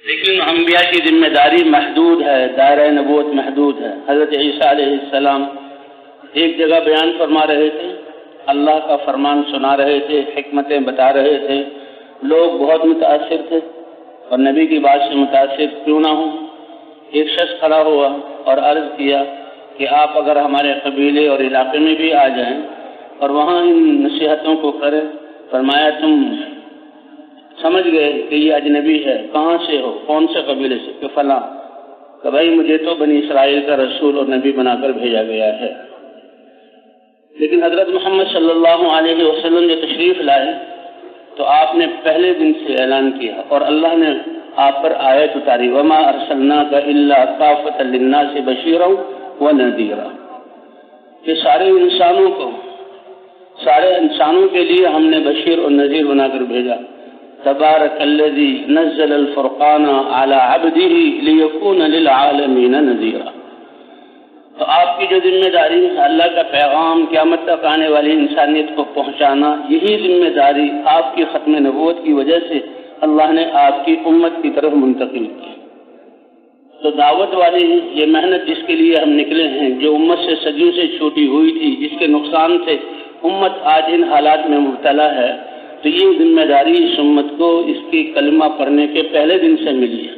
لیکن انبیاء کی ذمہ داری محدود ہے، دائرہ نبوت محدود ہے۔ حضرت عیسیٰ علیہ السلام ایک جگہ بیان فرما رہے تھے، اللہ کا فرمان سنا رہے تھے، حکمتیں بتا رہے تھے، لوگ بہت متاثر تھے اور نبی کی بات سے متاثر کیوں نہ ہوں۔ ایک شخص کھڑا ہوا اور عرض کیا کہ آپ اگر ہمارے قبیلے اور علاقے میں بھی آ جائیں اور وہاں ان نصیحتوں کو کریں۔ فرمایا تم سمجھ گئے کہ یہ اجنبی ہے، کہاں سے ہو، کون سے قبیلے سے؟ کہ فلاں۔ کہ بھائی مجھے تو بنی اسرائیل کا رسول اور نبی بنا کر بھیجا گیا ہے۔ لیکن حضرت محمد صلی اللہ علیہ وسلم جو تشریف لائے تو آپ نے پہلے دن سے اعلان کیا اور اللہ نے آپ پر آیت اتاری، وما ارسلناک الا کافۃ للناس بشیرا ونذیرا، کہ سارے انسانوں کے لیے ہم نے بشیر اور نذیر بنا کر بھیجا۔ تبارک الذی نزل الفرقان علی عبدہ لیکون للعالمین نذیرا۔ تو آپ کی جو ذمہ داری ہے اللہ کا پیغام قیامت تک آنے والی انسانیت کو پہنچانا، یہی ذمہ داری آپ کی ختم نبوت کی وجہ سے اللہ نے آپ کی امت کی طرف منتقل کی۔ تو دعوت والی یہ محنت جس کے لیے ہم نکلے ہیں، جو امت سے صدیوں سے چھوٹی ہوئی تھی، جس کے نقصان سے امت آج ان حالات میں مبتلا ہے، تو یہ ذمہ داری اس امت کو اس کی کلمہ پڑھنے کے پہلے دن سے ملی ہے۔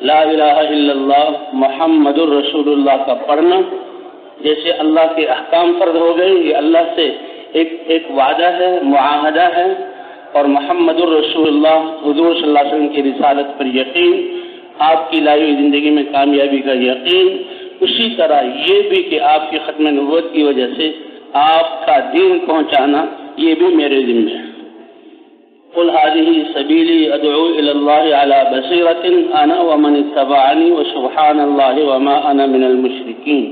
لا الہ الا اللہ محمد الرسول اللہ کا پڑھنا، جیسے اللہ کے احکام فرض ہو گئے، یہ اللہ سے ایک وعدہ ہے، معاہدہ ہے، اور محمد الرسول اللہ حضور صلی اللہ علیہ وسلم کی رسالت پر یقین، آپ کی لائی ہوئی زندگی میں کامیابی کا یقین، اسی طرح یہ بھی کہ آپ کی ختم نبوت کی وجہ سے آپ کا دین پہنچانا، یہ بھی میرے ذمہ ہے۔ قل هذه سبیلی ادعو الی اللہ علی بصیرۃ انا ومن اتبعنی وسبحان اللہ وما انا من المشرکین۔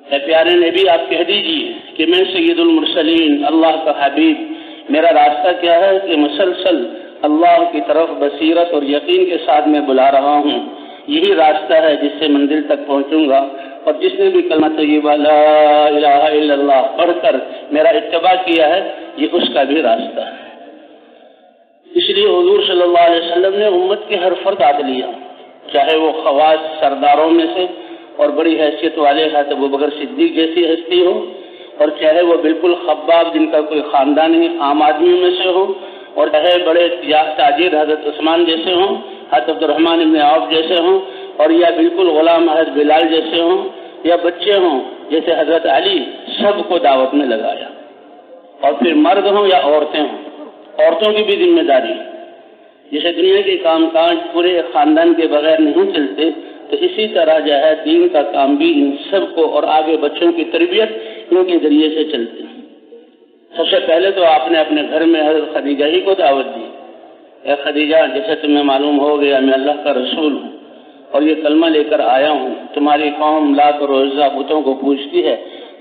اے پیارے نبی، آپ کہہ دیجیے کہ میں سید المرسلین، اللہ کا حبیب، میرا راستہ کیا ہے کہ مسلسل اللہ کی طرف بصیرت اور یقین کے ساتھ میں بلا رہا ہوں۔ یہی راستہ ہے جس سے منزل تک پہنچوں گا، اور جس نے بھی کلمہ طیبہ لا الہ الا اللہ پڑھ کر میرا اتباع کیا ہے، یہ اس کا بھی راستہ ہے۔ اس لیے حضور صلی اللہ علیہ وسلم نے امت کے ہر فرد آد لیا، چاہے وہ خواص سرداروں میں سے اور بڑی حیثیت والے حضرت ابوبکر صدیق جیسی ہستی ہو، اور چاہے وہ بالکل خباب جن کا کوئی خاندان ہی عام آدمی میں سے ہو، اور چاہے بڑے تاجر حضرت عثمان جیسے ہوں، حضرت عبد الرحمن ابن عوف جیسے ہوں، اور یا بالکل غلام حضرت بلال جیسے ہوں، یا بچے ہوں جیسے حضرت علی، سب کو دعوت میں لگایا۔ اور پھر مرد ہوں یا عورتیں ہوں، عورتوں کی بھی ذمہ داری ہے۔ جیسے دنیا کے کام کاج پورے خاندان کے بغیر نہیں چلتے، تو اسی طرح جو ہے دین کا کام بھی ان سب کو، اور آگے بچوں کی تربیت ان کے ذریعے سے چلتی ہے۔ سب سے پہلے تو آپ نے اپنے گھر میں حضرت خدیجہ ہی کو دعوت دی، اے خدیجہ، جیسے تمہیں معلوم ہو گیا میں اللہ کا رسول ہوں اور یہ کلمہ لے کر آیا ہوں، تمہاری قوم لات اور عزا بتوں کو پوجتی ہے،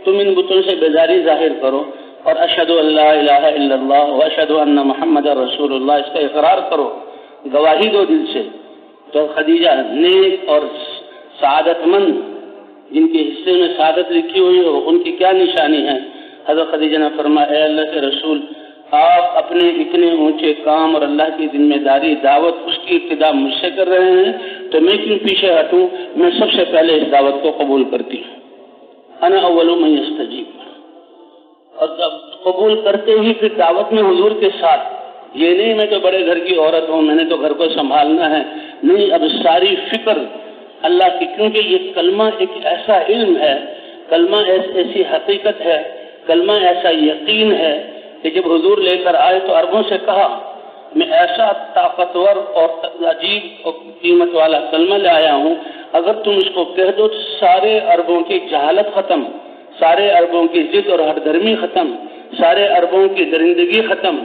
تم ان بتوں سے بیزاری ظاہر کرو اور اشہد ان لا الہ الا اللہ و اشہد ان محمد رسول اللہ، اس کا اقرار کرو، گواہی دو دل سے۔ تو خدیجہ نیک اور سعادت مند، جن کے حصے میں سعادت لکھی ہوئی ہو، ان کی کیا نشانی ہے؟ حضرت خدیجہ نے فرمایا، اے اللہ کے رسول، آپ اپنے اتنے اونچے کام اور اللہ کی ذمہ داری دعوت، اس کی ابتدا مجھ سے کر رہے ہیں، تو میں کیوں پیچھے ہٹوں؟ میں سب سے پہلے اس دعوت کو قبول کرتی ہوں۔ انا اول من یستجیب۔ اور جب قبول کرتے ہی پھر دعوت میں حضور کے ساتھ، یہ نہیں میں تو بڑے گھر کی عورت ہوں، میں نے تو گھر کو سنبھالنا ہے، نہیں، اب ساری فکر اللہ کی، کیونکہ یہ کلمہ ایک ایسا علم ہے، کلمہ ایسی حقیقت ہے، کلمہ ایسا یقین ہے کہ جب حضور لے کر آئے تو عربوں سے کہا، میں ایسا طاقتور اور عجیب اور قیمت والا کلمہ لے آیا ہوں، اگر تم اس کو کہہ دو تو سارے عربوں کی جہالت ختم، سارے عربوں کی ضد اور ہٹ دھرمی ختم، سارے عربوں کی درندگی ختم،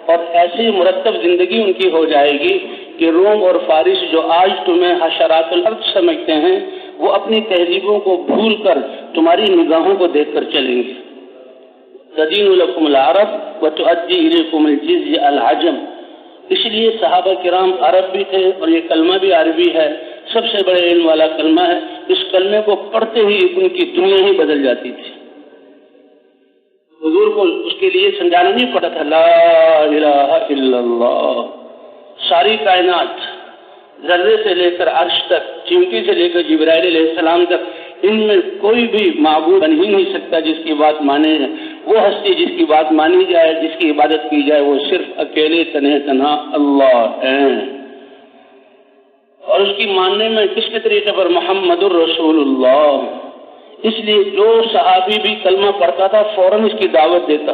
اور ایسی مرتب زندگی ان کی ہو جائے گی کہ روم اور فارس جو آج تمہیں حشرات الارض سمجھتے ہیں، وہ اپنی تہذیبوں کو بھول کر تمہاری نگاہوں کو دیکھ کر چلیں گے۔ تدین لکم العرب وتؤدی الیکم الجزیہ العجم۔ اس لیے صحابہ کرام عرب بھی تھے اور یہ کلمہ بھی عربی ہے، سب سے بڑے علم والا کلمہ ہے، اس کلمے کو پڑھتے ہی ان کی دنیا ہی بدل جاتی تھی۔ حضور کو اس کے لیے سمجھانا نہیں پڑا تھا، لا الہ الا اللہ۔ ساری کائنات ذرے سے لے کر عرش تک، چیونٹی سے لے کر جبرائیل علیہ السلام تک، ان میں کوئی بھی معبود بن ہی نہیں سکتا جس کی بات مانے جائے۔ وہ ہستی جس کی بات مانی جائے، جس کی عبادت کی جائے، وہ صرف اکیلے تنہا اللہ ہیں۔ اور اس کی ماننے میں کس کے طریقے پر؟ محمد الرسول اللہ۔ اس لیے جو صحابی بھی کلمہ پڑھتا تھا فوراً اس کی دعوت دیتا،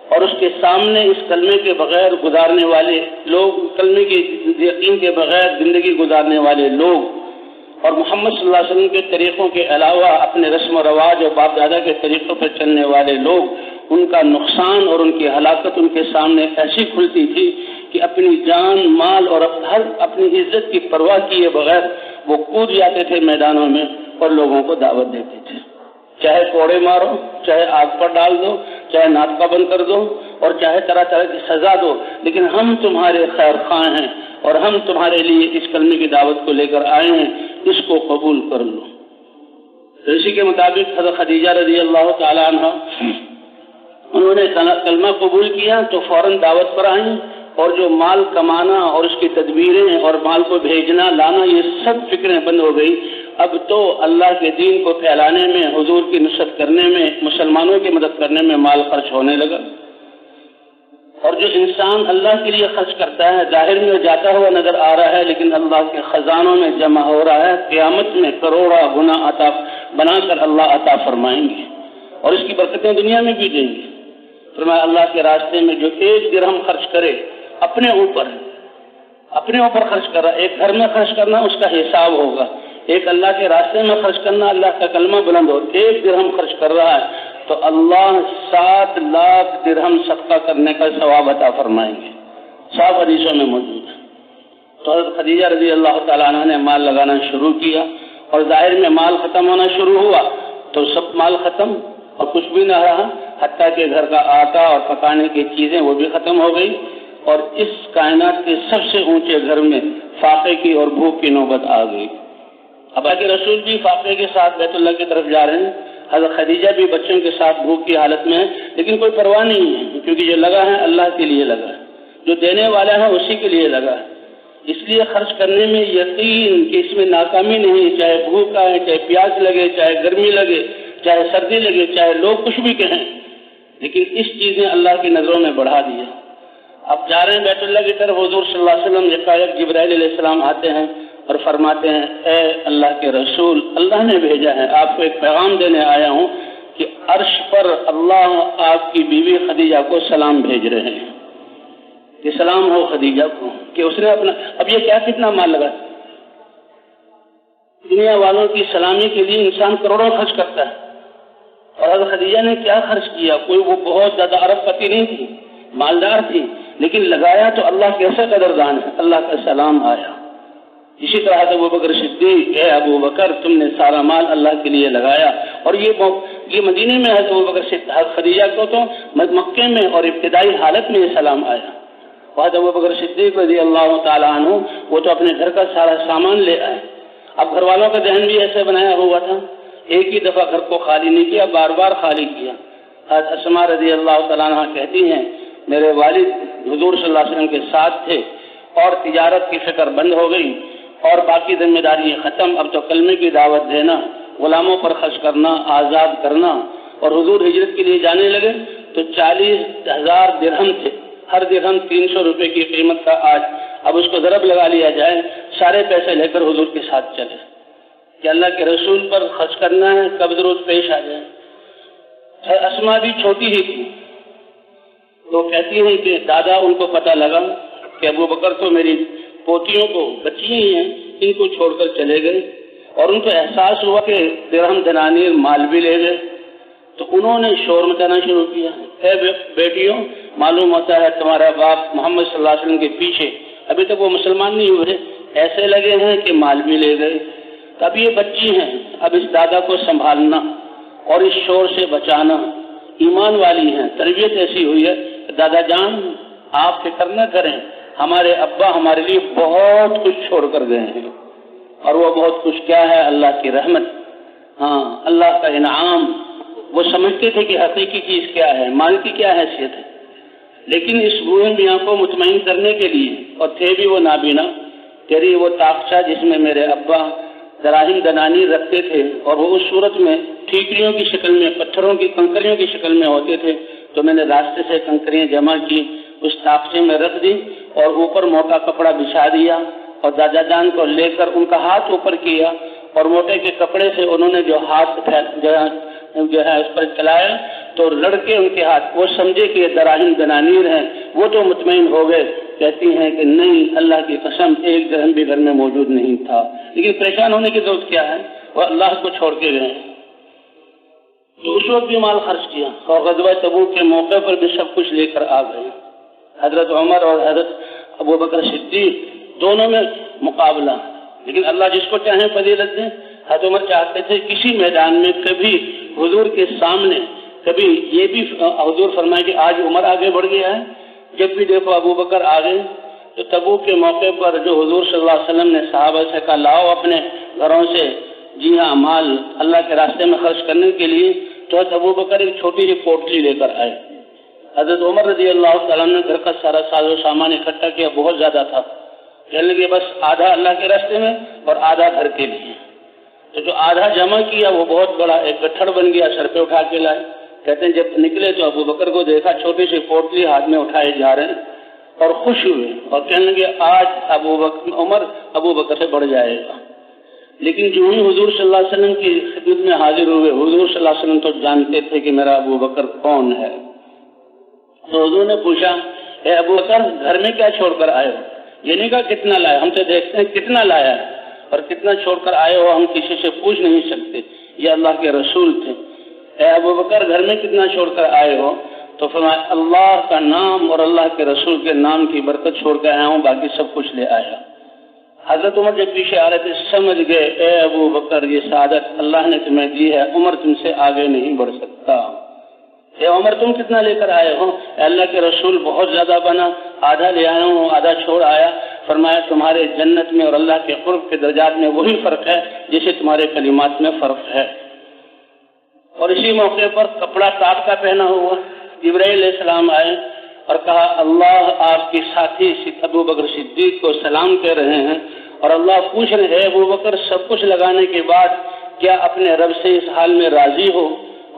اور اس کے سامنے اس کلمے کے بغیر گزارنے والے لوگ، کلمے کے یقین کے بغیر زندگی گزارنے والے لوگ، اور محمد صلی اللہ علیہ وسلم کے طریقوں کے علاوہ اپنے رسم و رواج اور باپ دادا کے طریقوں پر چلنے والے لوگ، ان کا نقصان اور ان کی ہلاکت ان کے سامنے ایسی کھلتی تھی کہ اپنی جان، مال اور ہر اپنی عزت کی پرواہ کیے بغیر وہ کود جاتے تھے میدانوں میں اور لوگوں کو دعوت دیتے تھے۔ چاہے کوڑے مارو، چاہے آگ پر ڈال دو، چاہے ناطقہ بند کر دو، اور چاہے طرح طرح کی سزا دو، لیکن ہم تمہارے خیر خواہ ہیں اور ہم تمہارے لیے اس کلمے کی دعوت کو لے کر آئے ہیں، اس کو قبول کر لو۔ اسی کے مطابق حضرت خدیجہ رضی اللہ تعالی عنہ، انہوں نے کلمہ قبول کیا تو فوراً دعوت پر آئیں، اور جو مال کمانا اور اس کی تدبیریں اور مال کو بھیجنا لانا، یہ سب فکریں بند ہو گئی۔ اب تو اللہ کے دین کو پھیلانے میں، حضور کی نصرت کرنے میں، مسلمانوں کی مدد کرنے میں مال خرچ ہونے لگا۔ اور جو انسان اللہ کے لیے خرچ کرتا ہے ظاہر میں جاتا ہوا نظر آ رہا ہے، لیکن اللہ کے خزانوں میں جمع ہو رہا ہے، قیامت میں کروڑا گنا عطا بنا کر اللہ عطا فرمائیں گے، اور اس کی برکتیں دنیا میں بھی دیں گے۔ فرمایا اللہ کے راستے میں جو 1 درہم خرچ کرے اپنے اوپر خرچ کر رہا ہے، ایک گھر میں خرچ کرنا اس کا حساب ہوگا، ایک اللہ کے راستے میں خرچ کرنا، اللہ کا کلمہ بلند ہو، 1 درہم خرچ کر رہا ہے تو اللہ 7 لاکھ درہم صدقہ کرنے کا ثواب عطا فرمائیں گے۔ صاحب حدیثوں میں موجود ہے۔ تو حضرت خدیجہ رضی اللہ تعالیٰ عنہ نے مال لگانا شروع کیا، اور ظاہر میں مال ختم ہونا شروع ہوا تو سب مال ختم اور کچھ بھی نہ رہا، حتیٰ کہ گھر کا آٹا اور پکانے کی چیزیں وہ بھی ختم ہو گئی، اور اس کائنات کے سب سے اونچے گھر میں فاقے کی اور بھوک کی نوبت آ گئی۔ اب کے رسول بھی فاقے کے ساتھ بیت اللہ کی طرف جا رہے ہیں، حضرت خدیجہ بھی بچوں کے ساتھ بھوک کی حالت میں ہے، لیکن کوئی پرواہ نہیں ہے، کیونکہ جو لگا ہے اللہ کے لیے لگا ہے، جو دینے والا ہے اسی کے لیے لگا ہے۔ اس لیے خرچ کرنے میں یقین کہ اس میں ناکامی نہیں، چاہے بھوک آئے، چاہے پیاس لگے، چاہے گرمی لگے، چاہے سردی لگے، چاہے لوگ کچھ بھی کہیں، لیکن اس چیز نے اللہ کی نظروں میں بڑھا دیا۔ اب جا رہے ہیں بیت اللہ کی طرف، حضور صلی اللہ علیہ وسلم یکایک جبرائیل علیہ السلام آتے ہیں اور فرماتے ہیں، اے اللہ کے رسول، اللہ نے بھیجا ہے، آپ کو ایک پیغام دینے آیا ہوں کہ عرش پر اللہ آپ کی بیوی خدیجہ کو سلام بھیج رہے ہیں، کہ سلام ہو خدیجہ کو کہ اس نے اپنا، اب یہ کیا کتنا مال لگا، دنیا والوں کی سلامی کے لیے انسان کروڑوں خرچ کرتا ہے، اور حضرت خدیجہ نے کیا خرچ کیا؟ کوئی وہ بہت زیادہ ارب پتی نہیں تھی، مالدار تھی، لیکن لگایا تو اللہ کیسے قدردان ہے، اللہ کا سلام آیا۔ اسی طرح حضرت ابوبکر صدیق، اے ابو بکر تم نے سارا مال اللہ کے لیے لگایا، اور یہ مدینے میں حضرت ابوبکر صدیق، حضرت خدیجہ کو تو مکے میں اور ابتدائی حالت میں یہ سلام آیا۔ حضرت ابوبکر صدیق رضی اللہ تعالیٰ عنہ وہ تو اپنے گھر کا سارا سامان لے آئے، اب گھر والوں کا ذہن بھی ایسے بنایا ہوا تھا، ایک ہی دفعہ گھر کو خالی نہیں کیا، بار بار خالی کیا۔ حضرت اسماء رضی اللہ تعالیٰ عنہ کہتی ہیں، میرے والد حضور صلی اللہ علیہ وسلم کے ساتھ تھے، اور تجارت کی فکر بند ہو گئی اور باقی ذمہ داری ختم، اب تو کلمے کی دعوت دینا، غلاموں پر خرچ کرنا، آزاد کرنا، اور حضور ہجرت کے لیے جانے لگے تو 40,000 درہم تھے، ہر درہم 300 روپے کی قیمت کا، آج اب اس کو ضرب لگا لیا جائے، سارے پیسے لے کر حضور کے ساتھ چلے کہ اللہ کے رسول پر خرچ کرنا ہے، کب ضرورت پیش آ جائے۔ اسما بھی چھوٹی ہی تھی، تو کہتی ہیں کہ دادا ان کو پتہ لگا کہ ابو بکر تو میری پوتیوں کو، بچی ہی ہیں، ان کو چھوڑ کر چلے گئے، اور ان کو احساس ہوا کہ درہم دنانیر مال بھی لے گئے، تو انہوں نے شور مچانا شروع کیا، اے بیٹیوں، معلوم ہوتا ہے تمہارا باپ محمد صلی اللہ علیہ وسلم کے پیچھے، ابھی تک وہ مسلمان نہیں ہوئے، ایسے لگے ہیں کہ مال بھی لے گئے، اب یہ بچی ہیں، اب اس دادا کو سنبھالنا اور اس شور سے بچانا، ایمان والی ہیں، تربیت ایسی ہوئی ہے، دادا جان آپ فکر نہ کریں، ہمارے ابا ہمارے لیے بہت کچھ چھوڑ کر گئے ہیں، اور وہ بہت کچھ کیا ہے؟ اللہ کی رحمت، ہاں اللہ کا انعام۔ وہ سمجھتے تھے کہ حقیقی چیز کیا ہے، مال کی کیا حیثیت ہے، لیکن اس بوڑھے میاں کو مطمئن کرنے کے لیے، اور تھے بھی وہ نابینا، کہہ رہی وہ تاخچہ جس میں میرے ابا دراہم دنانیر رکھتے تھے اور وہ اس صورت میں ٹھیکریوں کی شکل میں، پتھروں کی کنکریوں کی شکل میں ہوتے تھے، تو میں نے راستے سے کنکریاں جمع کی، اس تاخچے میں رکھ دی اور اوپر موٹا کپڑا بچھا دیا اور دادا جان کو لے کر ان کا ہاتھ اوپر کیا اور موٹے کے کپڑے سے انہوں نے جو ہاتھ جو ہے اس پر چلایا تو لڑکے ان کے ہاتھ، وہ سمجھے کہ یہ دراہم دنانیر ہیں، وہ تو مطمئن ہو گئے۔ کہتی ہیں کہ نہیں، اللہ کی قسم ایک درہم بھی گھر میں موجود نہیں تھا، لیکن پریشان ہونے کی ضرورت کیا ہے، وہ اللہ کو چھوڑ کے گئے۔ تو اس وقت بھی مال خرچ کیا اور غزوہ تبوک کے موقع پر بھی سب کچھ لے کر آ گئے۔ حضرت عمر اور حضرت ابوبکر صدیق دونوں میں مقابلہ، لیکن اللہ جس کو چاہے فضیلت دے۔ حضرت عمر چاہتے تھے کسی میدان میں کبھی حضور کے سامنے، کبھی یہ بھی حضور فرمائے کہ آج عمر آگے بڑھ گیا ہے، جب بھی دیکھو ابوبکر آگے۔ تو تبوک کے موقع پر جو حضور صلی اللہ علیہ وسلم نے صحابہ سے کہا لاؤ اپنے گھروں سے جی ہاں مال اللہ کے راستے میں خرچ کرنے کے لیے، تو حضرت ابوبکر ایک چھوٹی سی پوٹلی لے کر آئے۔ حضرت عمر رضی اللہ تعالیٰ نے گھر کا سارا ساز و سامان اکٹھا کیا، بہت زیادہ تھا، کہنے لگے بس آدھا اللہ کے راستے میں اور آدھا گھر کے لیے۔ تو جو آدھا جمع کیا وہ بہت بڑا ایک گٹھڑ بن گیا، سر پہ اٹھا کے لائے۔ کہتے ہیں جب نکلے تو ابوبکر کو دیکھا چھوٹی سی پوٹلی ہاتھ میں اٹھائے جا رہے ہیں اور خوش ہوئے اور کہنے لگے آج عمر ابوبکر سے بڑھ جائے گا۔ لیکن جو ہی حضور صلی اللہ علیہ وسلم کی خدمت میں حاضر ہوئے، حضور صلی اللہ علیہ وسلم تو جانتے تھے کہ میرا ابوبکر کون ہے۔ تو حضور نے پوچھا اے ابوبکر گھر میں کیا چھوڑ کر آئے ہو؟ یہ نہیں کہا کتنا لائے، ہم سے دیکھتے ہیں کتنا لایا ہے اور کتنا چھوڑ کر آئے ہو، ہم کسی سے پوچھ نہیں سکتے، یہ اللہ کے رسول تھے۔ اے ابوبکر گھر میں کتنا چھوڑ کر آئے ہو؟ تو فرمایا اللہ کا نام اور اللہ کے رسول کے نام کی برکت چھوڑ کر آیا ہوں، باقی سب کچھ لے آیا۔ حضرت عمر جب پیچھے آ رہے تھے سمجھ گئے اے ابوبکر یہ سعادت اللہ نے تمہیں دی ہے، عمر تم سے آگے نہیں بڑھ سکتا۔ اے عمر تم کتنا لے کر آئے ہو؟ اے اللہ کے رسول بہت زیادہ بنا، آدھا لے آیا ہوں آدھا چھوڑ آیا۔ فرمایا تمہارے جنت میں اور اللہ کے قرب کے درجات میں وہی فرق ہے جیسے تمہارے کلمات میں فرق ہے۔ اور اسی موقع پر کپڑا تاٹ کا پہنا ہوا جبرائیل علیہ السلام آئے اور کہا اللہ آپ کے ساتھی ابوبکر صدیق کو سلام کہہ رہے ہیں، اور اللہ پوچھ رہے ہیں ابوبکر سب کچھ لگانے کے بعد کیا اپنے رب سے اس حال میں راضی ہو؟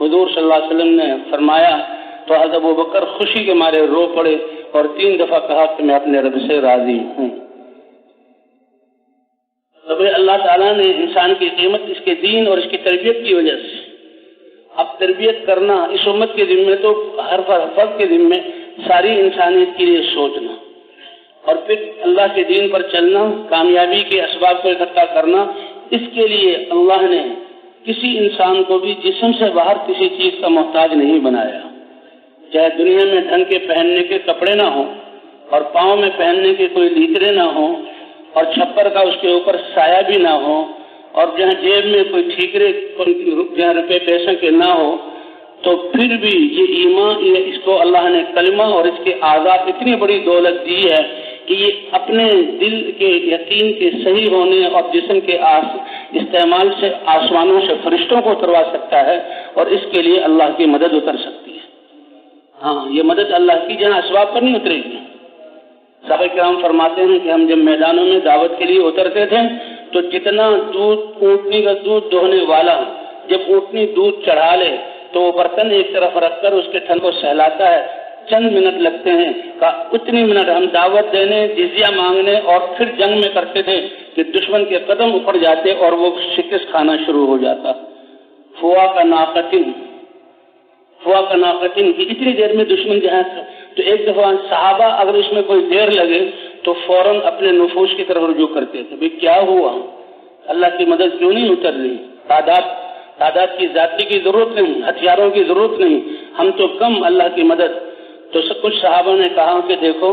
حضور صلی اللہ علیہ وسلم نے فرمایا تو حضرت ابوبکر خوشی کے مارے رو پڑے اور 3 دفعہ کہا کہ میں اپنے رب سے راضی ہوں۔ تب اللہ تعالیٰ نے انسان کی قیمت اس کے دین اور اس کی تربیت کی وجہ سے، اب تربیت کرنا اس امت کے ذمے تو ہر فرد کے ذمے، ساری انسانیت کے لیے سوچنا اور پھر اللہ کے دین پر چلنا، کامیابی کے اسباب کو اکٹھا کرنا، اس کے لیے اللہ نے کسی انسان کو بھی جسم سے باہر کسی چیز کا محتاج نہیں بنایا، چاہے دنیا میں ڈھنگ کے پہننے کے کپڑے نہ ہوں اور پاؤں میں پہننے کے کوئی لیکرے نہ ہوں اور چھپر کا اس کے اوپر سایہ بھی نہ ہو اور جہاں جیب میں کوئی ٹھیکرے جہاں روپے پیسے کے نہ ہو، تو پھر بھی یہ ایمان، اس کو اللہ نے کلمہ اور اس کے آزاد اتنی بڑی دولت دی ہے کہ یہ اپنے دل کے یقین کے صحیح ہونے اور جسم کے استعمال سے آسمانوں سے فرشتوں کو اتروا سکتا ہے، اور اس کے لیے اللہ کی مدد اتر سکتی ہے۔ ہاں یہ مدد اللہ کی جہاں اسباب پر نہیں اترے گی۔ صحابہ کرام فرماتے ہیں کہ ہم جب میدانوں میں دعوت کے لیے اترتے تھے تو جتنا دودھ اونٹنی کا دودھ دوہنے والا جب اونٹنی دودھ چڑھا لے تو وہ برتن ایک طرف رکھ کر اس کے تھن کو سہلاتا ہے، چند منٹ لگتے ہیں، اتنی منٹ ہم دعوت دینے، جزیہ مانگنے اور پھر جنگ میں کرتے تھے کہ دشمن کے قدم اکھڑ جاتے اور وہ شکست کھانا شروع ہو جاتا۔ فوا کا ناقتن کی اتنی دیر میں دشمن جہاں، تو ایک دفعہ صحابہ اگر اس میں کوئی دیر لگے تو فوراً اپنے نفوس کی طرف رجوع کرتے تھے، بھئی کیا ہوا، اللہ کی مدد کیوں نہیں اتر رہی؟ تعداد کی ذاتی کی ضرورت نہیں، ہتھیاروں کی ضرورت نہیں، ہم تو کم، اللہ کی مدد۔ تو کچھ صحابہ نے کہا کہ دیکھو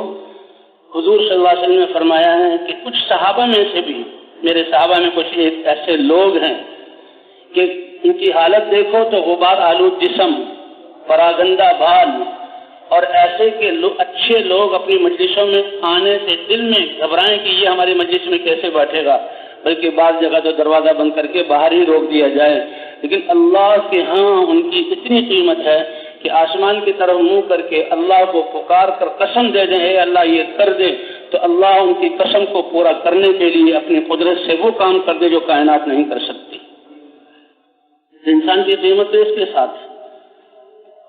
حضور صلی اللہ علیہ وسلم نے فرمایا ہے کہ کچھ صحابہ میں سے بھی، میرے صحابہ میں کچھ ایسے لوگ ہیں کہ ان کی حالت دیکھو تو غبار آلود جسم، پراگندہ بال، اور ایسے کہ اچھے لوگ اپنی مجلسوں میں آنے سے دل میں گھبرائیں کہ یہ ہماری مجلس میں کیسے بیٹھے گا، بلکہ بعض جگہ تو دروازہ بند کر کے باہر ہی روک دیا جائے، لیکن اللہ کے ہاں ان کی اتنی قیمت ہے کہ آسمان کی طرف منہ کر کے اللہ کو پکار کر قسم دے دیں اے اللہ یہ کر دے، تو اللہ ان کی قسم کو پورا کرنے کے لیے اپنی قدرت سے وہ کام کر دے جو کائنات نہیں کر سکتی. انسان کی قیمت تو اس کے ساتھ.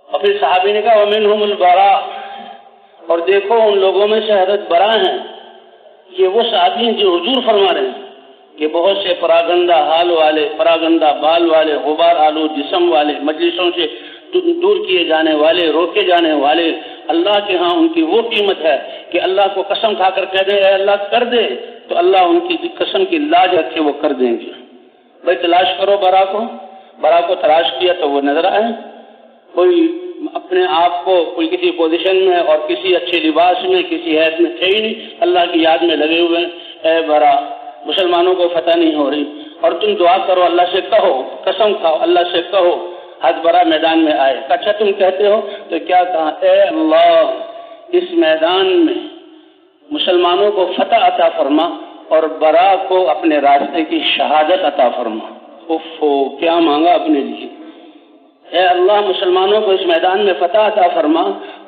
اور پھر صحابی نے کہا ومنہم البراء، اور دیکھو ان لوگوں میں سے حضرت برا ہیں. یہ وہ صحابی ہیں جو حضور فرما رہے ہیں کہ بہت سے پراگندہ حال والے، پراگندہ بال والے، غبار آلود جسم والے، مجلسوں سے دور کیے جانے والے، روکے جانے والے، اللہ کے ہاں ان کی وہ قیمت ہے کہ اللہ کو قسم کھا کر کہہ دے اے اللہ کر دے، تو اللہ ان کی قسم کی لاج رکھے وہ کر دیں گے. بھائی تلاش کرو برا کو تلاش کیا تو وہ نظر آئے. کوئی اپنے آپ کو کوئی کسی پوزیشن میں اور کسی اچھے لباس میں کسی حیث میں تھے ہی نہیں، اللہ کی یاد میں لگے ہوئے. اے برا، مسلمانوں کو فتح نہیں ہو رہی اور تم دعا کرو، اللہ سے کہو، قسم کھاؤ، اللہ سے کہو حد برا میدان میں آئے. اچھا تم کہتے ہو تو کیا کہا؟ اے اللہ اس میدان میں مسلمانوں کو فتح عطا فرما اور برا کو اپنے راستے کی شہادت عطا فرما. کیا مانگا اپنے لیے. اے اللہ مسلمانوں کو اس میدان میں فتح عطا فرما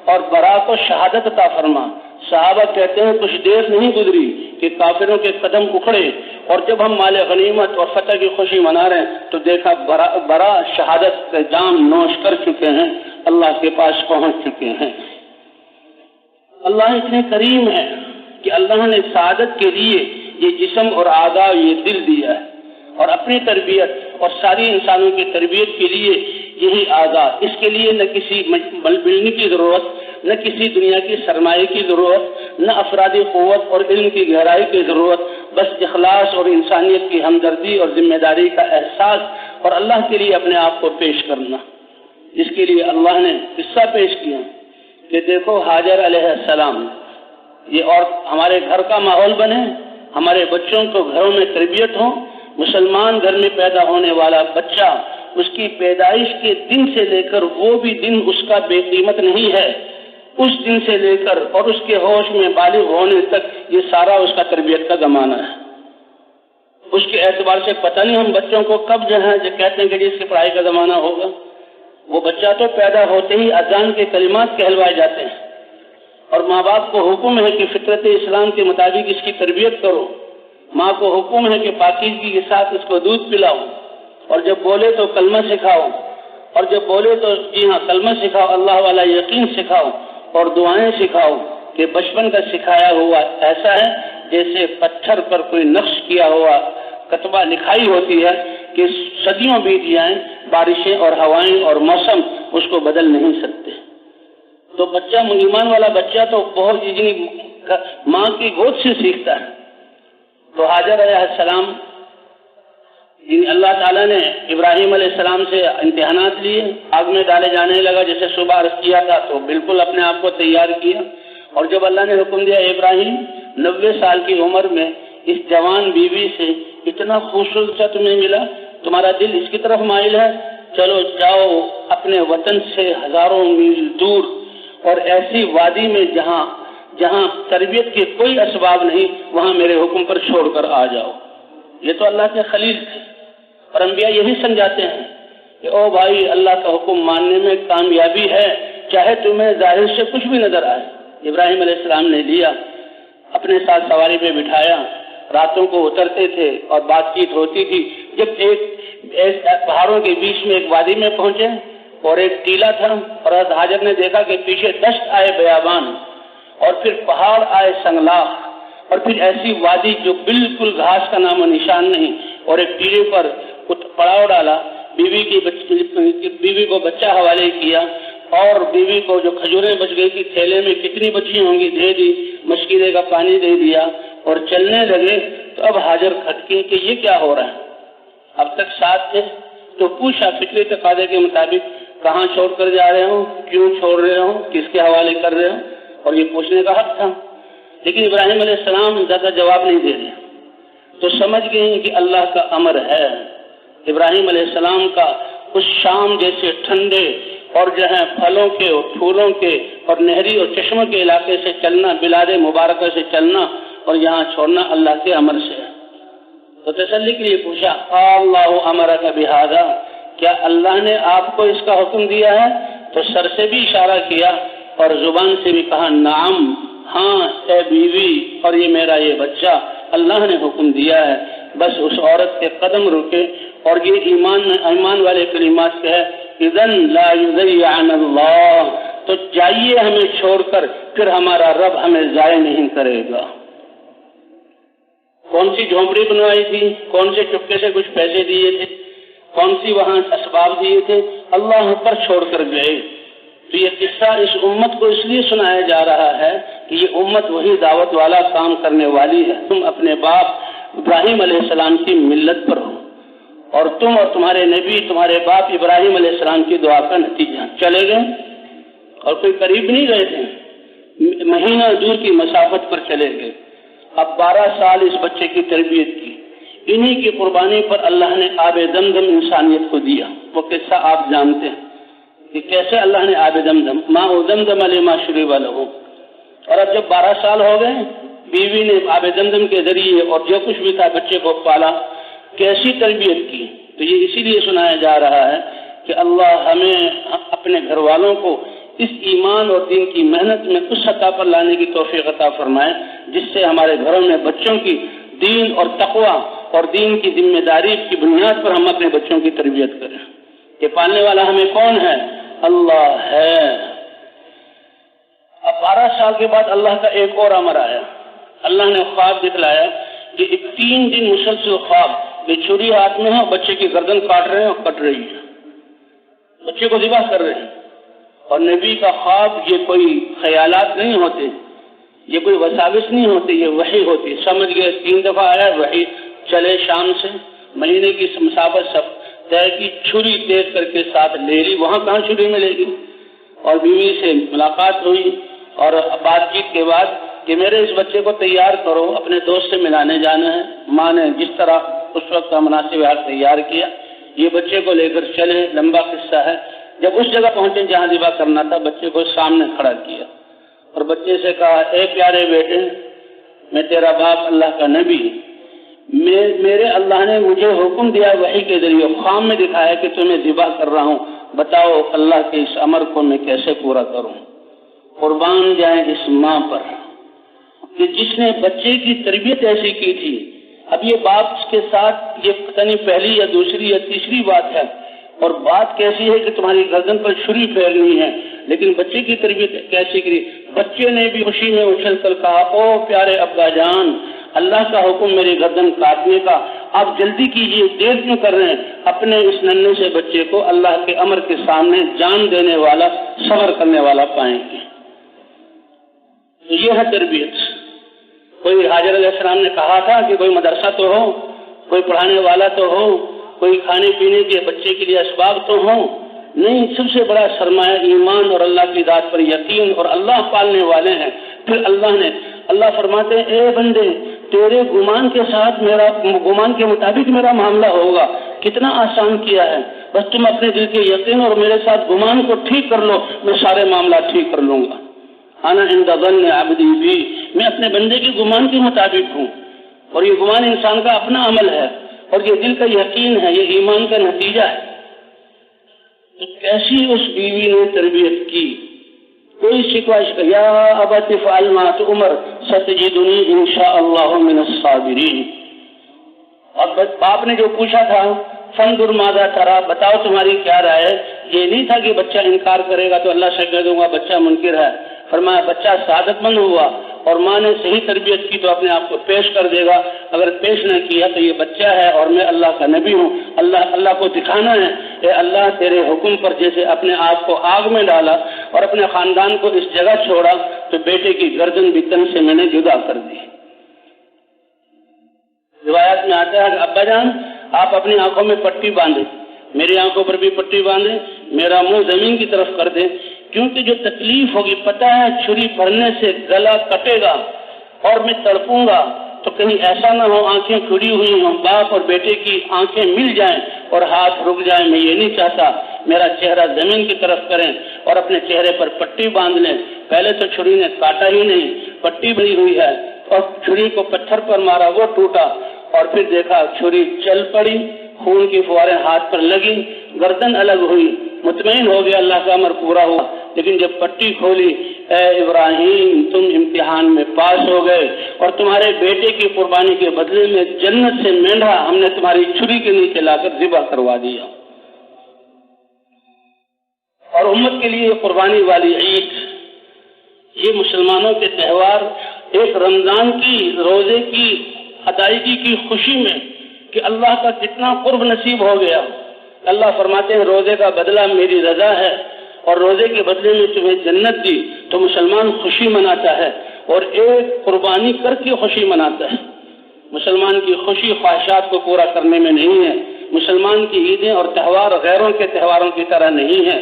اور برا کو شہادت عطا فرما. صحابہ کہتے ہیں کچھ دیر نہیں گزری کہ کافروں کے قدم اکھڑے اور جب ہم مال غنیمت اور فتح کی خوشی منا رہے ہیں تو دیکھا برا شہادت کا جام نوش کر چکے ہیں، اللہ کے پاس پہنچ چکے ہیں. اللہ اتنے کریم ہے کہ اللہ نے سعادت کے لیے یہ جسم اور اعضاء یہ دل دیا ہے، اور اپنی تربیت اور ساری انسانوں کی تربیت کے لیے یہی اعضاء. اس کے لیے نہ کسی ملنے کی ضرورت، نہ کسی دنیا کی سرمایہ کی ضرورت، نہ افرادی قوت اور علم کی گہرائی کی ضرورت، بس اخلاص اور انسانیت کی ہمدردی اور ذمہ داری کا احساس اور اللہ کے لیے اپنے آپ کو پیش کرنا. جس کے لیے اللہ نے قصہ پیش کیا کہ دیکھو حاجر علیہ السلام، یہ اور ہمارے گھر کا ماحول بنے، ہمارے بچوں کو گھروں میں تربیت ہو. مسلمان گھر میں پیدا ہونے والا بچہ اس کی پیدائش کے دن سے لے کر وہ بھی دن اس کا بے قیمت نہیں ہے، اس دن سے لے کر اور اس کے ہوش میں بالغ ہونے تک یہ سارا اس کا تربیت کا زمانہ ہے. اس کے اعتبار سے پتہ نہیں ہم بچوں کو کب جو کہتے ہیں کہ جس کی پڑھائی کا زمانہ ہوگا. وہ بچہ تو پیدا ہوتے ہی اذان کے کلمات کہلوائے جاتے ہیں اور ماں باپ کو حکم ہے کہ فطرت اسلام کے مطابق اس کی تربیت کرو. ماں کو حکم ہے کہ پاکیزگی کے ساتھ اس کو دودھ پلاؤ، اور جب بولے تو کلمہ سکھاؤ، اور جب بولے تو جی ہاں کلمہ سکھاؤ، اللہ والا یقین سکھاؤ اور دعائیں سکھاؤ کہ بچپن کا سکھایا ہوا ایسا ہے جیسے پتھر پر کوئی نقش کیا ہوا کتبہ لکھائی ہوتی ہے کہ صدیوں بیت جائیں، بارشیں اور ہوائیں اور موسم اس کو بدل نہیں سکتے. تو بچہ ایمان والا بچہ تو بہت ماں کی گود سے سیکھتا ہے. تو حاجر علیہ السلام اللہ تعالیٰ نے ابراہیم علیہ السلام سے امتحانات لیے، آگ میں ڈالے جانے لگا جیسے صبح عرض کیا تھا، تو بالکل اپنے آپ کو تیار کیا. اور جب اللہ نے حکم دیا ابراہیم 90 سال کی عمر میں اس جوان بیوی سے اتنا خوبصورت تمہیں ملا، تمہارا دل اس کی طرف مائل ہے، چلو جاؤ اپنے وطن سے ہزاروں میل دور اور ایسی وادی میں جہاں تربیت کے کوئی اسباب نہیں، وہاں میرے حکم پر چھوڑ کر آ جاؤ. یہ تو اللہ کے خلیل تھے اور انبیاء یہی سمجھاتے ہیں کہ او بھائی اللہ کا حکم ماننے میں کامیابی ہے، چاہے تمہیں ظاہر سے کچھ بھی نظر آئے. ابراہیم علیہ السلام نے لیا، اپنے ساتھ سواری پہ بٹھایا، راتوں کو اترتے تھے اور بات چیت ہوتی تھی. جب ایک پہاڑوں کے بیچ میں ایک وادی میں پہنچے اور ایک ٹیلا تھا اور حضرت حاجر نے دیکھا کہ پیچھے دشت آئے بیابان اور پھر پہاڑ آئے سنگلاخ اور پھر ایسی وادی جو بالکل گھاس کا نام و نشان نہیں، اور ایک ٹیلے پر پڑاؤ ڈالا. بیوی کو بچہ حوالے کیا اور بیوی کو جو کھجوریں بچ گئی تھی تھیلے میں کتنی بچی ہوں گی دے دی، مشکیرے کا پانی دے دیا اور چلنے لگے. تو اب حاجر کھٹکے کہ یہ کیا ہو رہا ہے. اب تک ساتھ تھے تو پوچھا فطری تقاضے کے مطابق کہاں چھوڑ کر جا رہے ہوں، کیوں چھوڑ رہے ہوں، کس کے حوالے کر رہے ہوں، اور یہ پوچھنے کا حق تھا. لیکن ابراہیم علیہ السلام زیادہ جواب نہیں دے رہے تو سمجھ گئے کہ اللہ کا امر ہے. ابراہیم علیہ السلام کا اس شام جیسے ٹھنڈے اور جو ہے پھلوں کے اور پھولوں کے اور نہری اور چشموں کے علاقے سے چلنا، بلاد مبارکہ سے چلنا اور یہاں چھوڑنا اللہ کے امر سے. تو تسلی کے لیے پوچھا اللہ امرک بہذا، کیا اللہ نے آپ کو اس کا حکم دیا ہے؟ تو سر سے بھی اشارہ کیا اور زبان سے بھی کہا نعم، ہاں اے بیوی اور یہ میرا یہ بچہ اللہ نے حکم دیا ہے، بس اس عورت کے قدم رکے اور یہ ایمان والے کلمات کہے اذن لا یضیعن اللہ، تو جائیے ہمیں چھوڑ کر، پھر ہمارا رب ہمیں ضائع نہیں کرے گا۔ کون سی جھونپڑی بنوائی تھی، کون سے چپکے سے کچھ پیسے دیے تھے، کون سی وہاں اسباب دیے تھے، اللہ پر چھوڑ کر گئے۔ تو یہ قصہ اس امت کو اس لیے سنایا جا رہا ہے کہ یہ امت وہی دعوت والا کام کرنے والی ہے۔ تم اپنے باپ ابراہیم علیہ السلام کی ملت پر ہو، اور تم اور تمہارے نبی تمہارے باپ ابراہیم علیہ السلام کی دعا کا نتیجہ۔ چلے گئے اور کوئی قریب نہیں گئے تھے، مہینہ دور کی مسافت پر چلے گئے۔ اب 12 سال اس بچے کی تربیت کی، انہی کی قربانی پر اللہ نے آب زمزم انسانیت کو دیا۔ وہ قصہ آپ جانتے ہیں کہ کیسے اللہ نے آب زمزم ماء زمزم لما شرب لہ، اور اب جب 12 سال ہو گئے، بیوی نے آب زمزم کے ذریعے اور جو کچھ بھی تھا بچے کو پالا، کیسی تربیت کی۔ تو یہ اسی لیے سنایا جا رہا ہے کہ اللہ ہمیں اپنے گھر والوں کو اس ایمان اور دین کی محنت میں اس سطح پر لانے کی توفیق عطا فرمائے جس سے ہمارے گھروں میں بچوں کی دین اور تقوی اور دین کی ذمہ داری کی بنیاد پر ہم اپنے بچوں کی تربیت کریں۔ کہ پالنے والا ہمیں کون ہے؟ اللہ ہے۔ اب 12 سال کے بعد اللہ کا ایک اور امر آیا، اللہ نے خواب دکھلایا کہ 3 دن مسلسل خواب، یہ چھری ہاتھ میں ہے، بچے کی گردن کاٹ رہے ہیں اور کٹ رہی ہے، بچے کو ذبح کر رہے ہیں۔ اور نبی کا خواب یہ کوئی خیالات نہیں ہوتے، یہ کوئی وساوس نہیں ہوتے، یہ وحی ہوتی۔ سمجھ گئے، 3 دفعہ آیا وحی، چلے شام سے مہینے کی مسافت سب طے کی، چھری تیز کر کے ساتھ لے لی، وہاں کہاں چھری ملے گی، اور بیوی سے ملاقات ہوئی اور بات چیت کے بعد کہ میرے اس بچے کو تیار کرو، اپنے دوست سے ملانے جانا ہے۔ ماں نے جس طرح اس وقت کا مناسب حال تیار کیا، یہ بچے کو لے کر چلے، لمبا قصہ ہے۔ جب اس جگہ پہنچے جہاں ذبح کرنا تھا، بچے کو سامنے کھڑا کیا اور بچے سے کہا اے پیارے بیٹے، میں تیرا باپ اللہ کا نبی، میرے اللہ نے مجھے حکم دیا وحی کے ذریعے، خواب میں دکھایا کہ تمہیں ذبح کر رہا ہوں، بتاؤ اللہ کے اس امر کو میں کیسے پورا کروں۔ قربان جائیں اس ماں پر کہ جس نے بچے کی تربیت ایسی کی تھی۔ اب یہ باپ کے ساتھ یہ پتہ نہیں پہلی یا دوسری یا تیسری بات ہے، اور بات کیسی ہے کہ تمہاری گردن پر چھری پھیرنی ہے، لیکن بچے کی تربیت کیسی کی؟ بچے نے بھی خوشی میں اچھل کر کہا او پیارے ابا جان، اللہ کا حکم میری گردن کاٹنے کا، آپ جلدی کیجیے، دیر کیوں کر رہے ہیں؟ اپنے اس ننھے سے بچے کو اللہ کے امر کے سامنے جان دینے والا، صبر کرنے والا پائیں گے۔ یہ ہے تربیت۔ کوئی حاجر علیہ السلام نے کہا تھا کہ کوئی مدرسہ تو ہو، کوئی پڑھانے والا تو ہو، کوئی کھانے پینے کے بچے کے لیے اسباب تو ہو، نہیں، سب سے بڑا سرمایہ ایمان اور اللہ کی ذات پر یقین اور اللہ پالنے والے ہیں۔ پھر اللہ فرماتے ہیں اے بندے، تیرے گمان کے ساتھ میرا گمان کے مطابق میرا معاملہ ہوگا، کتنا آسان کیا ہے، بس تم اپنے دل کے یقین اور میرے ساتھ گمان کو ٹھیک کر لو، میں سارے معاملہ ٹھیک کر لوں گا۔ انا عند ظن عبدی بی، میں اپنے بندے کے گمان کے مطابق ہوں، اور یہ گمان انسان کا اپنا عمل ہے، اور یہ دل کا یقین ہے، یہ ایمان کا نتیجہ ہے۔ تو کیسی اس بیوی نے تربیت کی، کوئی شکوائش کا یا ابت افعل ما تؤمر ستجدنی انشاءاللہ من الصابرین۔ اب باپ نے جو پوچھا تھا فانظر ماذا ترى، بتاؤ تمہاری کیا رائے ہے، یہ نہیں تھا کہ بچہ انکار کرے گا تو اللہ سے کہہ دوں گا بچہ منکر ہے۔ فرمایا بچہ سعادت مند ہوا اور ماں نے صحیح تربیت کی تو اپنے آپ کو پیش کر دے گا، اگر پیش نہ کیا تو یہ بچہ ہے اور میں اللہ کا نبی ہوں، اللہ کو دکھانا ہے اے اللہ تیرے حکم پر جیسے اپنے آپ کو آگ میں ڈالا اور اپنے خاندان کو اس جگہ چھوڑا تو بیٹے کی گردن بھی تن سے میں نے جدا کر دی۔ روایت میں آتا ہے کہ ابا جان آپ اپنی آنکھوں میں پٹی باندھیں، میری آنکھوں پر بھی پٹی باندھیں، میرا منہ زمین کی طرف کر دیں، کیونکہ جو تکلیف ہوگی پتہ ہے چھری پڑنے سے گلا کٹے گا اور میں تڑپوں گا، تو کہیں ایسا نہ ہو آنکھیں کھلی ہوئی ہوں، باپ اور بیٹے کی آنکھیں مل جائیں اور ہاتھ رک جائیں، میں یہ نہیں چاہتا۔ میرا چہرہ زمین کی طرف کریں اور اپنے چہرے پر پٹی باندھ لیں۔ پہلے تو چھری نے کاٹا ہی نہیں، پٹی بنی ہوئی ہے، اور چھری کو پتھر پر مارا وہ ٹوٹا، اور پھر دیکھا چھری چل پڑی، خون کی فواریں ہاتھ پر لگی، گردن الگ ہوئی، مطمئن ہو گیا اللہ کا امر پورا ہوا۔ لیکن جب پٹی کھولی اے ابراہیم تم امتحان میں پاس ہو گئے اور تمہارے بیٹے کی قربانی کے بدلے میں جنت سے مینڈھا ہم نے تمہاری چھری کے نیچے لا کر ذبح کروا دیا۔ اور امت کے لیے قربانی والی عید، یہ مسلمانوں کے تہوار ایک رمضان کی روزے کی ادائیگی کی خوشی میں کہ اللہ کا کتنا قرب نصیب ہو گیا۔ اللہ فرماتے ہیں روزے کا بدلہ میری رضا ہے اور روزے کے بدلے میں تمہیں جنت دی، تو مسلمان خوشی مناتا ہے اور ایک قربانی کر کے خوشی مناتا ہے۔ مسلمان کی خوشی خواہشات کو پورا کرنے میں نہیں ہے۔ مسلمان کی عیدیں اور تہوار غیروں کے تہواروں کی طرح نہیں ہے۔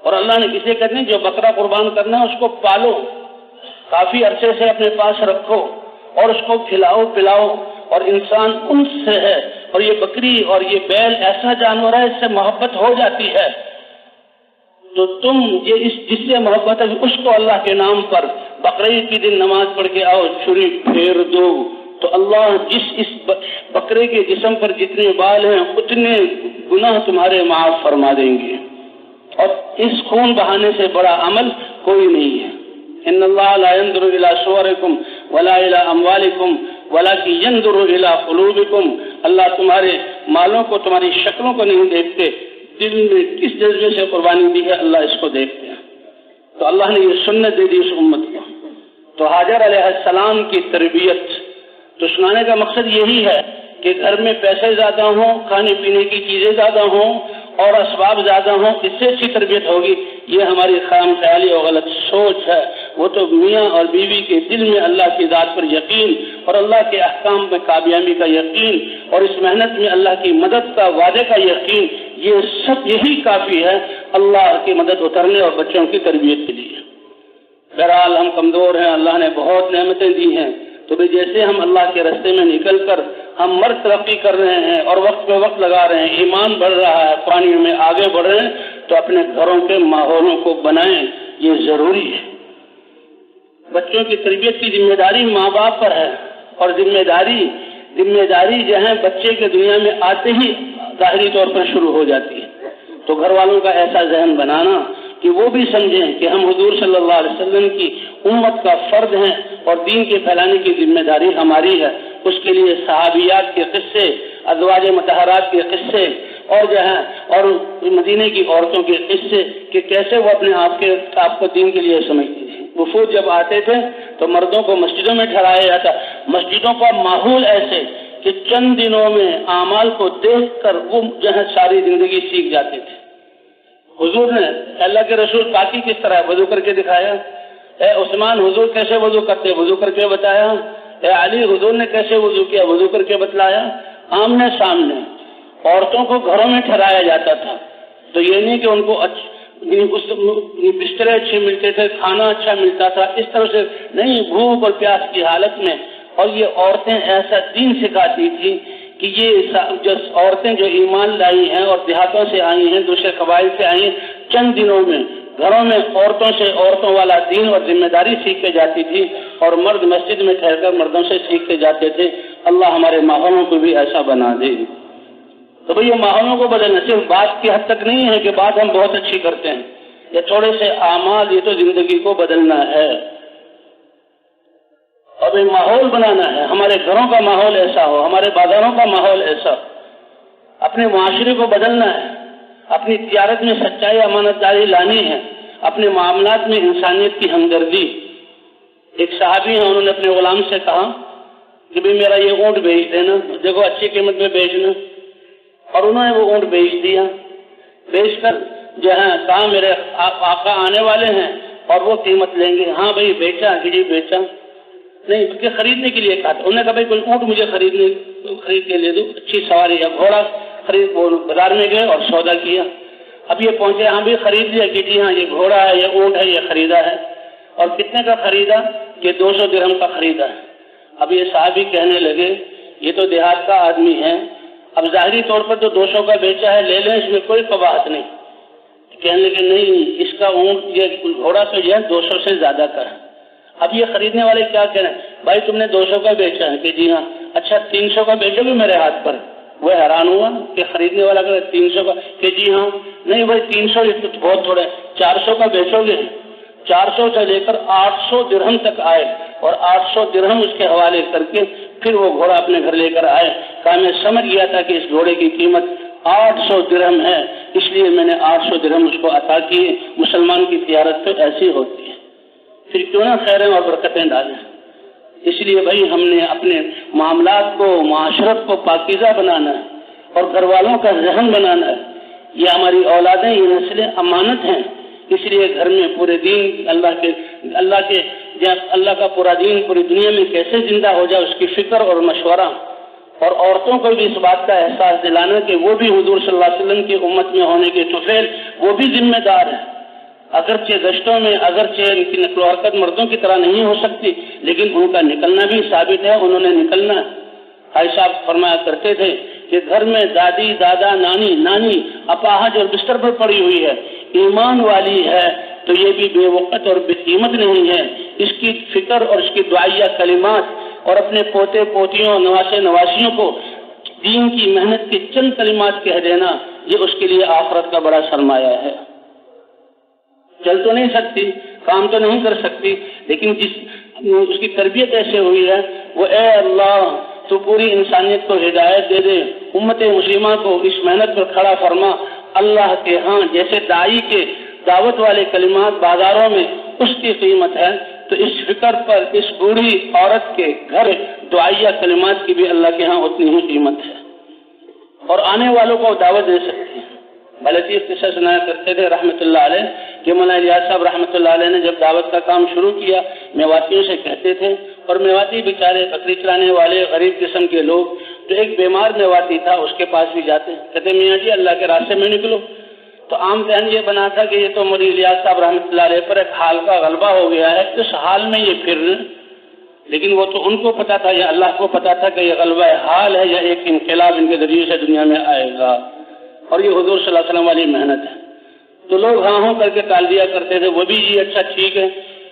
اور اللہ نے کسی کہتے ہیں جو بکرا قربان کرنا ہے اس کو پالو، کافی عرصے سے اپنے پاس رکھو اور اس کو کھلاؤ پلاؤ، اور انسان ان سے ہے، اور یہ بکری اور یہ بیل ایسا جانور ہے اس سے محبت ہو جاتی ہے، تو تم یہ جس سے محبت ہے اس کو اللہ کے نام پر بقرعید کی دن نماز پڑھ کے آؤ، چھری پھیر دو، تو اللہ اس بکرے کے جسم پر جتنے بال ہیں اتنے گناہ تمہارے معاف فرما دیں گے۔ اور اس خون بہانے سے بڑا عمل کوئی نہیں ہے۔ ان اللہ لا ينظر الى صورکم ولا الى اموالکم ولکن ينظر الى قلوبکم، اللہ تمہارے مالوں کو تمہاری شکلوں کو نہیں دیکھتے، دل میں کس جذبے سے قربانی دی ہے اللہ اس کو دیکھتے ہیں۔ تو اللہ نے یہ سنت دے دی اس امت کو۔ تو حاجر علیہ السلام کی تربیت تو سنانے کا مقصد یہی ہے کہ گھر میں پیسے زیادہ ہوں، کھانے پینے کی چیزیں زیادہ ہوں اور اسباب زیادہ ہوں، اس سے اچھی تربیت ہوگی، یہ ہماری خام خیالی اور غلط سوچ ہے۔ وہ تو میاں اور بیوی کے دل میں اللہ کی ذات پر یقین اور اللہ کے احکام میں کامیابی کا یقین اور اس محنت میں اللہ کی مدد کا وعدے کا یقین، یہ سب یہی کافی ہے اللہ کی مدد اترنے اور بچوں کی تربیت کے لیے۔ بہرحال ہم کمزور ہیں، اللہ نے بہت نعمتیں دی ہیں، تو بھی جیسے ہم اللہ کے راستے میں نکل کر ہم مرد ترقی کر رہے ہیں اور وقت پہ وقت لگا رہے ہیں، ایمان بڑھ رہا ہے، قرآن میں آگے بڑھ رہے ہیں، تو اپنے گھروں کے ماحولوں کو بنائیں، یہ ضروری ہے۔ بچوں کی تربیت کی ذمہ داری ماں باپ پر ہے، اور ذمہ داری جو ہے بچے کے دنیا میں آتے ہی ظاہری طور پر شروع ہو جاتی ہے۔ تو گھر والوں کا ایسا ذہن بنانا کہ وہ بھی سمجھیں کہ ہم حضور صلی اللہ علیہ وسلم کی امت کا فرد ہیں اور دین کے پھیلانے کی ذمہ داری ہماری ہے۔ اس کے لیے صحابیات کے قصے، ازواج مطہرات کے قصے اور مدینے کی عورتوں کے قصے کہ کیسے وہ اپنے آپ کو دین کے لیے سمجھتی تھی۔ وفود جب آتے تھے تو مردوں کو مسجدوں میں ٹھہرایا جاتا، مسجدوں کا ماحول ایسے کہ چند دنوں میں اعمال کو دیکھ کر وہ ساری زندگی سیکھ جاتے تھے۔ حضور نے اللہ کے رسول کاکی کس طرح وضو کر کے دکھایا، اے عثمان حضور کیسے وضو کرتے وضو کر کے بتایا، اے علی حضور نے کیسے وضو کیا وضو کر کے بتلایا۔ آمنے سامنے عورتوں کو گھروں میں ٹھہرایا جاتا تھا، تو یہ نہیں کہ ان کو بسترے اچھے ملتے تھے، کھانا اچھا ملتا تھا، اس طرح سے نہیں، بھوک اور پیاس کی حالت میں۔ اور یہ عورتیں ایسا دین سکھاتی تھی کہ یہ جو عورتیں جو ایمان لائی ہیں اور دیہاتوں سے آئی ہیں، دوسرے قبائل سے آئی ہیں، چند دنوں میں گھروں میں عورتوں والا دین اور ذمہ داری سیکھ کے جاتی تھی، اور مرد مسجد میں ٹھہر کر مردوں سے سیکھ کے جاتے تھے۔ اللہ ہمارے ماحولوں کو بھی ایسا بنا دے۔ تو بھئی یہ ماحولوں کو بدلنا صرف بات کی حد تک نہیں ہے کہ بات ہم بہت اچھی کرتے ہیں، یہ تھوڑے سے اعمال، یہ تو زندگی کو بدلنا ہے اور یہ ماحول بنانا ہے۔ ہمارے گھروں کا ماحول ایسا ہو، ہمارے بازاروں کا ماحول ایسا، اپنے معاشرے کو بدلنا ہے، اپنی تجارت میں سچائی امانت داری لانی ہے، اپنے معاملات میں انسانیت کی ہمدردی۔ ایک صحابی ہیں، انہوں نے اپنے غلام سے کہا کہ بھئی میرا یہ اونٹ بیچ دینا، دیکھو اچھی قیمت میں بیچنا، اور انہوں نے وہ اونٹ بیچ دیا۔ بیچ کر جو ہے کہا میرے آقا آنے والے ہیں اور وہ قیمت لیں گے۔ ہاں بھئی بیچا کہ جی بیچا نہیں، بلکہ خریدنے کے لیے کہا تھا۔ انہوں نے کہا بھئی کوئی اونٹ مجھے خرید کے لے دو، اچھی سواری ہے، گھوڑا خرید، وہ بازار میں گئے اور سودا کیا۔ اب یہ پہنچے، ہاں بھی خرید لیا کہ جی ہاں یہ گھوڑا ہے، یہ اونٹ ہے، یہ خریدا ہے۔ اور کتنے کا خریدا؟ کہ 200 درہم کا خریدا ہے۔ اب یہ صحابی کہنے لگے یہ تو دیہات کا آدمی ہے، اب ظاہری طور پر تو 200 کا بیچا ہے، لے لیں، اس میں کوئی قباحت نہیں۔ کہنے لگے نہیں، اس کا اونٹ یہ گھوڑا تو یہ 200 سے زیادہ کا ہے۔ اب یہ خریدنے والے کیا کہہ رہے ہیں؟ بھائی تم نے 200 کا بیچا ہے کہ جی ہاں، اچھا 300 کا بیچو گے میرے ہاتھ پر؟ وہ حیران ہوا کہ خریدنے والا کہ 300 کا کہ جی ہاں، نہیں بھائی 300 یہ تو بہت تھوڑا ہے، 400 کا بیچو گے؟ 400 سے لے کر 800 درہم تک آئے اور 800 درہم اس کے حوالے کر کے پھر وہ گھوڑا اپنے گھر لے کر آئے. کہا میں سمجھ گیا تھا کہ اس گھوڑے کی قیمت 800 درہم ہے، اس لیے میں نے 800 درہم اس کو عطا کیے. مسلمان کی تجارت تو ایسی ہوتی ہے، پھر کیوں نہ خیریں اور برکتیں ڈالیں. اس لیے بھائی ہم نے اپنے معاملات کو، معاشرت کو پاکیزہ بنانا ہے اور گھر والوں کا ذہن بنانا ہے. یہ ہماری اولادیں، یہ نسلیں امانت ہیں. اس لیے گھر میں پورے دین اللہ کا پورا دین پوری دنیا میں کیسے زندہ ہو جائے اس کی فکر اور مشورہ، اور عورتوں کو بھی اس بات کا احساس دلانا کہ وہ بھی حضور صلی اللہ علیہ وسلم کی امت میں ہونے کے طفیل وہ بھی ذمہ دار ہیں. اگرچہ گشتوں میں اگرچہ ان کی نقل و حرکت مردوں کی طرح نہیں ہو سکتی، لیکن ان کا نکلنا بھی ثابت ہے، انہوں نے نکلنا. بھائی صاحب فرمایا کرتے تھے کہ گھر میں دادی، دادا، نانی اپاہج اور بستر پر پڑی ہوئی ہے، ایمان والی ہے تو یہ بھی بے وقت اور بے قیمت نہیں ہے. اس کی فکر اور اس کی دعائیہ کلمات اور اپنے پوتے پوتیوں، نواسے نواسیوں کو دین کی محنت کے چند کلمات کہہ دینا، یہ اس کے لیے آخرت کا بڑا سرمایہ ہے. چل تو نہیں سکتی، کام تو نہیں کر سکتی، لیکن اس کی تربیت ایسے ہوئی ہے، وہ اے اللہ تو پوری انسانیت کو ہدایت دے دے، امت مسلمہ کو اس محنت پر کھڑا فرما. اللہ کے ہاں جیسے داعی کے دعوت والے کلمات بازاروں میں اس کی قیمت ہے، تو اس فکر پر اس بوڑھی عورت کے گھر دعائیہ کلمات کی بھی اللہ کے ہاں اتنی ہی قیمت ہے، اور آنے والوں کو دعوت دے سکتی ہے. بلطیف قصہ سنایا کرتے تھے رحمۃ اللہ علیہ کہ مولانا الیاس صاحب رحمۃ اللہ علیہ نے جب دعوت کا کام شروع کیا، میواتیوں سے کہتے تھے، اور میواتی بیچارے بکری چلانے والے غریب قسم کے لوگ، تو ایک بیمار میواتی تھا، اس کے پاس بھی جاتے، کہتے میاں جی اللہ کے راستے میں نکلو. تو عام ذہن یہ بنا تھا کہ یہ تو مولانا الیاس صاحب رحمۃ اللہ علیہ پر ایک حال کا غلبہ ہو گیا ہے، اس حال میں یہ پھر، لیکن وہ تو ان کو پتا تھا یا اللہ کو پتا تھا کہ یہ غلبہ حال ہے یا ایک انقلاب ان کے ذریعے سے دنیا میں آئے گا، اور یہ حضور صلی اللہ علیہ وسلم والی محنت ہے. تو لوگ ہاں کر کے ٹال دیا کرتے تھے، وہ بھی یہ اچھا ٹھیک ہے.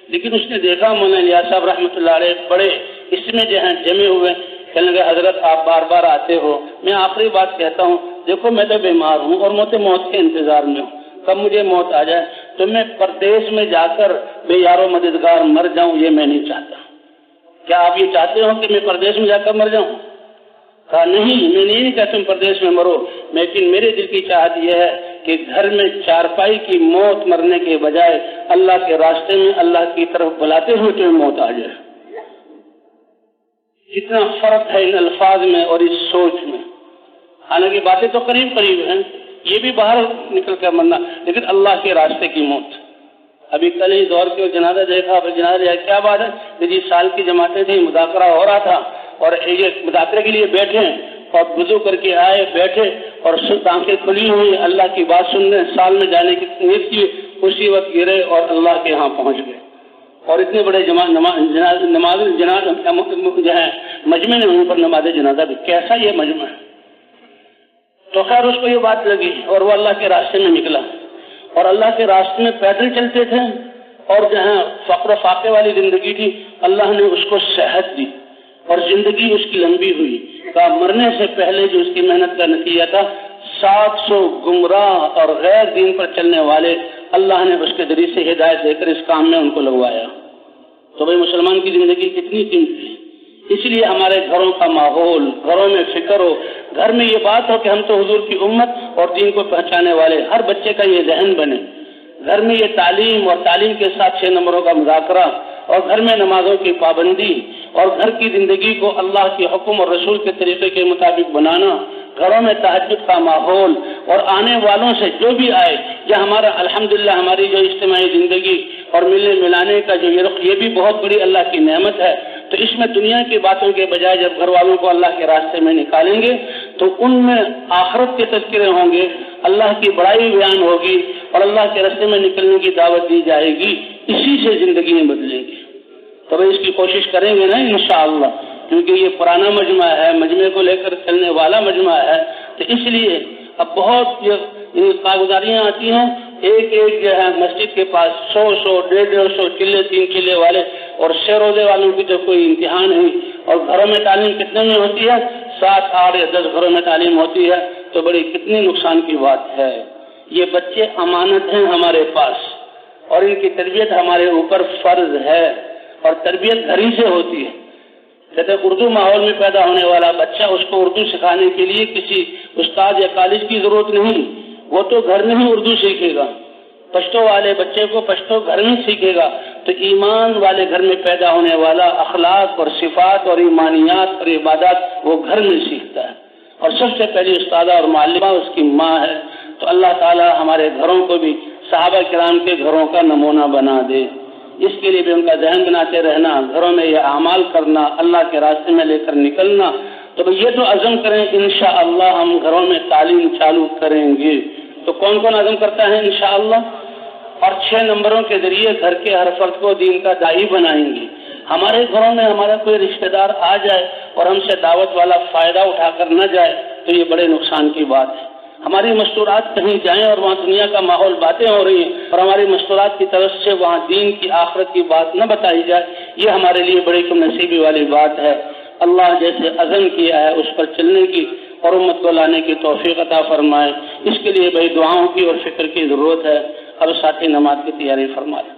لیکن اس نے دیکھا مولانا الیاس صاحب رحمۃ اللہ علیہ بڑے اس میں جو ہیں جمے ہوئے، کہنے لگے حضرت آپ بار بار آتے ہو، میں آخری بات کہتا ہوں، دیکھو میں تو بیمار ہوں اور موت کے انتظار میں ہوں، کب مجھے موت آ جائے تو میں پردیس میں جا کر بے یار و مددگار مر جاؤں، یہ میں نہیں چاہتا. کیا آپ یہ چاہتے ہو کہ میں پردیس میں جا کر مر جاؤں؟ کہا نہیں، میں نہیں کہتا تم پردیس میں مرو، لیکن میرے دل کی چاہت یہ ہے کہ گھر میں چارپائی کی موت مرنے کے بجائے اللہ کے راستے میں اللہ کی طرف بلاتے ہوئے تمہیں موت آ جائے. کتنا فرق ہے ان الفاظ میں اور اس سوچ میں. حالانکہ باتیں تو قریب قریب ہیں، یہ بھی باہر نکل کر مرنا، لیکن اللہ کے راستے کی موت. ابھی کل ہی دور کے جنازہ دیکھا، کیا بات ہے کہ جی سال کی جماعتیں تھیں، مذاکرہ ہو رہا تھا، اور یہ مذاکرے کے لیے بیٹھے اور وضو کر کے آئے، بیٹھے اور آنکھیں کھلی ہوئی اللہ کی بات سن رہے، سال میں جانے کی نیت کی، اسی وقت گرے اور اللہ کے ہاں پہنچ گئے. اور اتنے بڑے مجمع نے ان پر نماز جنازہ بھی، کیسا یہ مجمع ہے. تو خیر اس کو یہ بات لگی اور وہ اللہ کے راستے میں نکلا، اور اللہ کے راستے میں پیدل چلتے تھے، اور جہاں فقر و فاقے والی زندگی تھی اللہ نے اس کو صحت دی اور زندگی اس کی لمبی ہوئی. کا مرنے سے پہلے جو اس کی محنت کا نتیجہ تھا، 700 گمراہ اور غیر دین پر چلنے والے اللہ نے اس کے ذریعے سے ہدایت دے کر اس کام میں ان کو لگوایا. تو بھائی مسلمان کی زندگی کتنی قیمتی ہے. اس لیے ہمارے گھروں کا ماحول، گھروں میں فکر ہو، گھر میں یہ بات ہو کہ ہم تو حضور کی امت اور دین کو پہچانے والے، ہر بچے کا یہ ذہن بنے. گھر میں یہ تعلیم اور تعلیم کے ساتھ 6 نمبروں کا مذاکرہ، اور گھر میں نمازوں کی پابندی، اور گھر کی زندگی کو اللہ کے حکم اور رسول کے طریقے کے مطابق بنانا، گھروں میں تہجد کا ماحول، اور آنے والوں سے جو بھی آئے، یہ ہمارا الحمدللہ ہماری جو اجتماعی زندگی اور ملنے ملانے کا جو یہ بھی بہت بڑی اللہ کی نعمت ہے. تو اس میں دنیا کی باتوں کے بجائے جب گھر والوں کو اللہ کے راستے میں نکالیں گے تو ان میں آخرت کے تذکرے ہوں گے، اللہ کی بڑائی بیان ہوگی، اور اللہ کے راستے میں نکلنے کی دعوت دی جائے گی. اسی سے زندگی بدلے گی. تو اس کی کوشش کریں گے نا انشاءاللہ، کیونکہ یہ پرانا مجمع ہے، مجمع کو لے کر چلنے والا مجمع ہے. تو اس لیے اب بہت کارگزاریاں آتی ہیں، ایک جو ہے مسجد کے پاس 100 150 کلے 3 کلے والے، اور 6 روزے والوں کی تو کوئی امتحان نہیں. اور گھروں میں تعلیم کتنے میں ہوتی ہے؟ 7 8 یا 10 گھروں میں تعلیم ہوتی ہے. تو بڑی کتنی نقصان کی بات ہے. یہ بچے امانت ہیں ہمارے پاس، اور ان کی تربیت ہمارے اوپر فرض ہے، اور تربیت گھر ہی سے ہوتی ہے۔ کہتے ہیں اردو ماحول میں پیدا ہونے والا بچہ، اس کو اردو سکھانے کے لیے کسی استاد یا کالج کی ضرورت نہیں، وہ تو گھر میں ہی اردو سیکھے گا۔ پشتو والے بچے کو پشتو گھر میں سیکھے گا، تو ایمان والے گھر میں پیدا ہونے والا اخلاق اور صفات اور ایمانیات اور عبادات وہ گھر میں سیکھتا ہے، اور سب سے پہلی استادہ اور معلمہ اس کی ماں ہے۔ تو اللہ تعالی ہمارے گھروں کو بھی صحابہ کرام کے گھروں کا نمونہ بنا دے، اس کے لیے بھی ان کا ذہن بناتے رہنا، گھروں میں یہ اعمال کرنا، اللہ کے راستے میں لے کر نکلنا۔ تو یہ تو عزم کریں انشاءاللہ ہم گھروں میں تعلیم چالو کریں گے۔ تو کون کون عزم کرتا ہے انشاءاللہ؟ اور 6 نمبروں کے ذریعے گھر کے ہر فرد کو دین کا داعی بنائیں گے۔ ہمارے گھروں میں ہمارا کوئی رشتہ دار آ جائے اور ہم سے دعوت والا فائدہ اٹھا کر نہ جائے تو یہ بڑے نقصان کی بات ہے۔ ہماری مستورات کہیں جائیں اور وہاں دنیا کا ماحول باتیں ہو رہی ہیں اور ہماری مستورات کی طرف سے وہاں دین کی آخرت کی بات نہ بتائی جائے، یہ ہمارے لیے بڑی کم نصیبی والی بات ہے۔ اللہ جیسے عزم کیا ہے اس پر چلنے کی اور امت کو لانے کی توفیق عطا فرمائے، اس کے لیے بھائی دعاؤں کی اور فکر کی ضرورت ہے۔ اب ساتھی نماز کی تیاری فرمائے۔